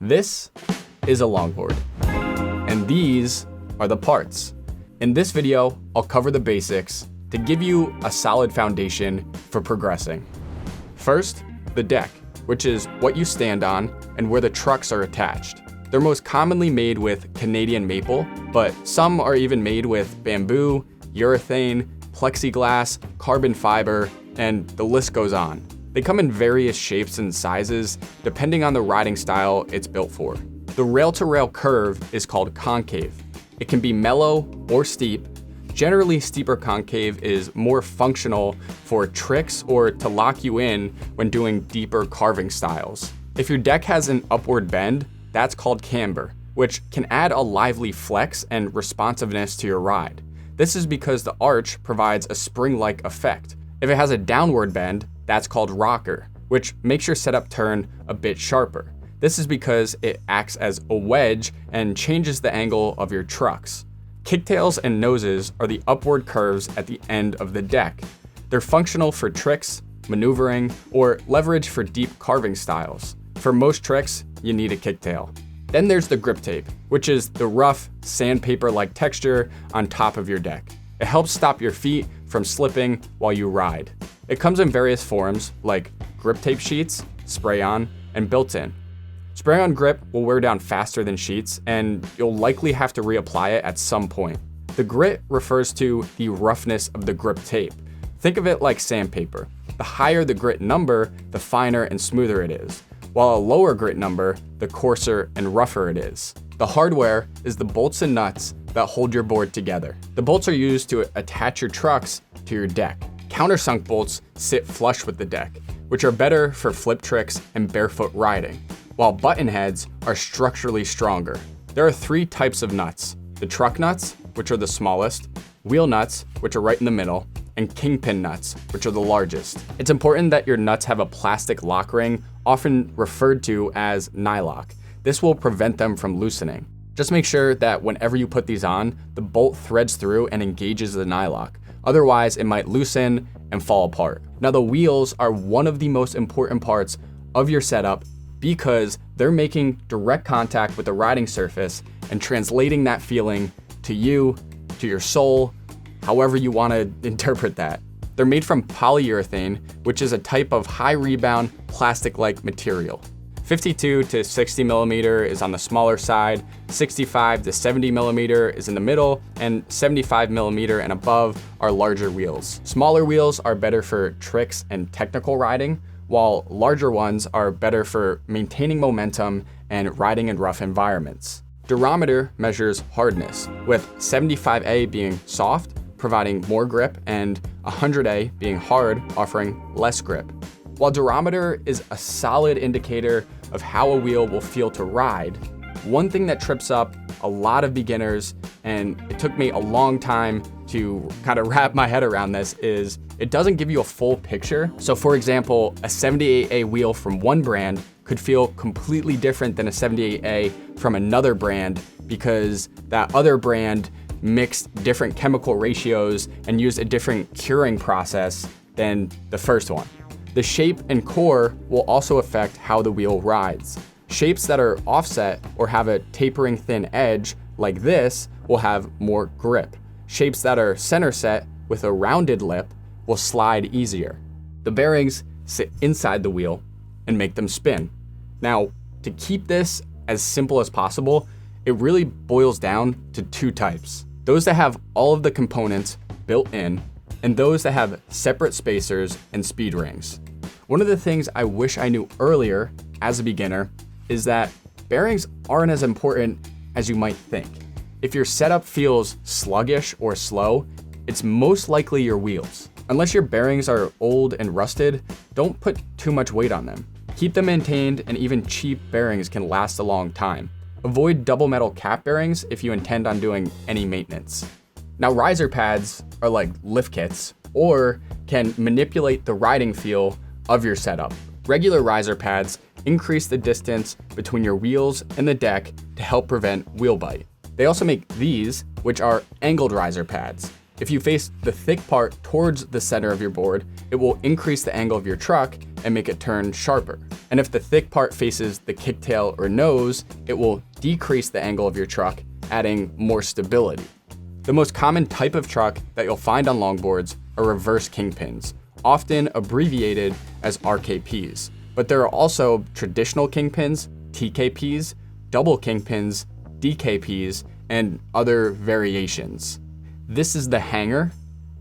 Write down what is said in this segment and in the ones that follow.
This is a longboard, and these are the parts. In this video, I'll cover the basics to give you a solid foundation for progressing. First, the deck, which is what you stand on and where the trucks are attached. They're most commonly made with Canadian maple, but some are even made with bamboo, urethane, plexiglass, carbon fiber, and the list goes on. They come in various shapes and sizes depending on the riding style it's built for. The rail-to-rail curve is called concave. It can be mellow or steep. Generally, steeper concave is more functional for tricks or to lock you in when doing deeper carving styles. If your deck has an upward bend, that's called camber, which can add a lively flex and responsiveness to your ride. This is because the arch provides a spring-like effect. If it has a downward bend, that's called rocker, which makes your setup turn a bit sharper. This is because it acts as a wedge and changes the angle of your trucks. Kicktails and noses are the upward curves at the end of the deck. They're functional for tricks, maneuvering, or leverage for deep carving styles. For most tricks, you need a kicktail. Then there's the grip tape, which is the rough, sandpaper-like texture on top of your deck. It helps stop your feet from slipping while you ride. It comes in various forms like grip tape sheets, spray-on, and built-in. Spray-on grip will wear down faster than sheets, and you'll likely have to reapply it at some point. The grit refers to the roughness of the grip tape. Think of it like sandpaper. The higher the grit number, the finer and smoother it is, while a lower grit number, the coarser and rougher it is. The hardware is the bolts and nuts that hold your board together. The bolts are used to attach your trucks to your deck. Countersunk bolts sit flush with the deck, which are better for flip tricks and barefoot riding, while button heads are structurally stronger. There are three types of nuts: the truck nuts, which are the smallest, wheel nuts, which are right in the middle, and kingpin nuts, which are the largest. It's important that your nuts have a plastic lock ring, often referred to as nylock. This will prevent them from loosening. Just make sure that whenever you put these on, the bolt threads through and engages the nylock. Otherwise, it might loosen and fall apart. Now, the wheels are one of the most important parts of your setup because they're making direct contact with the riding surface and translating that feeling to you, to your soul, however you want to interpret that. They're made from polyurethane, which is a type of high rebound plastic-like material. 52 to 60 millimeter is on the smaller side, 65 to 70 millimeter is in the middle, and 75 millimeter and above are larger wheels. Smaller wheels are better for tricks and technical riding, while larger ones are better for maintaining momentum and riding in rough environments. Durometer measures hardness, with 75A being soft, providing more grip, and 100A being hard, offering less grip. While durometer is a solid indicator of how a wheel will feel to ride, one thing that trips up a lot of beginners, and it took me a long time to kind of wrap my head around this, is it doesn't give you a full picture. So for example, a 78A wheel from one brand could feel completely different than a 78A from another brand because that other brand mixed different chemical ratios and used a different curing process than the first one. The shape and core will also affect how the wheel rides. Shapes that are offset or have a tapering thin edge, like this, will have more grip. Shapes that are center set with a rounded lip will slide easier. The bearings sit inside the wheel and make them spin. Now, to keep this as simple as possible, it really boils down to two types: those that have all of the components built in, and those that have separate spacers and speed rings. One of the things I wish I knew earlier as a beginner is that bearings aren't as important as you might think. If your setup feels sluggish or slow, it's most likely your wheels. Unless your bearings are old and rusted, don't put too much weight on them. Keep them maintained, and even cheap bearings can last a long time. Avoid double metal cap bearings if you intend on doing any maintenance. Now, riser pads are like lift kits or can manipulate the riding feel of your setup. Regular riser pads increase the distance between your wheels and the deck to help prevent wheel bite. They also make these, which are angled riser pads. If you face the thick part towards the center of your board, it will increase the angle of your truck and make it turn sharper. And if the thick part faces the kicktail or nose, it will decrease the angle of your truck, adding more stability. The most common type of truck that you'll find on longboards are reverse kingpins, often abbreviated as RKPs. But there are also traditional kingpins, TKPs, double kingpins, DKPs, and other variations. This is the hanger,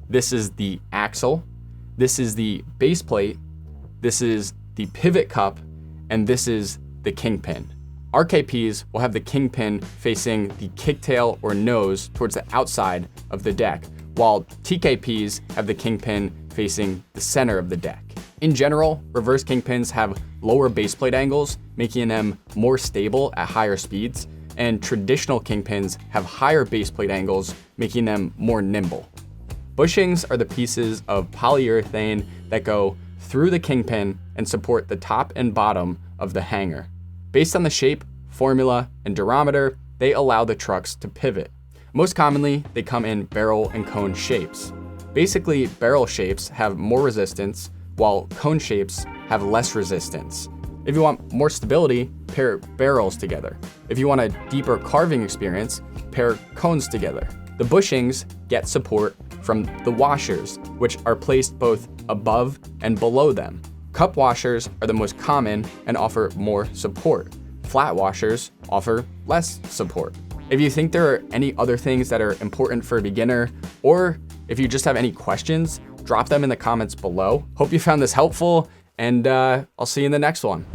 this is the axle, this is the base plate, this is the pivot cup, and this is the kingpin. RKPs will have the kingpin facing the kicktail or nose towards the outside of the deck, while TKPs have the kingpin facing the center of the deck. In general, reverse kingpins have lower base plate angles, making them more stable at higher speeds, and traditional kingpins have higher base plate angles, making them more nimble. Bushings are the pieces of polyurethane that go through the kingpin and support the top and bottom of the hanger. Based on the shape, formula, and durometer, they allow the trucks to pivot. Most commonly, they come in barrel and cone shapes. Basically, barrel shapes have more resistance, while cone shapes have less resistance. If you want more stability, pair barrels together. If you want a deeper carving experience, pair cones together. The bushings get support from the washers, which are placed both above and below them. Cup washers are the most common and offer more support. Flat washers offer less support. If you think there are any other things that are important for a beginner, or if you just have any questions, drop them in the comments below. Hope you found this helpful, and I'll see you in the next one.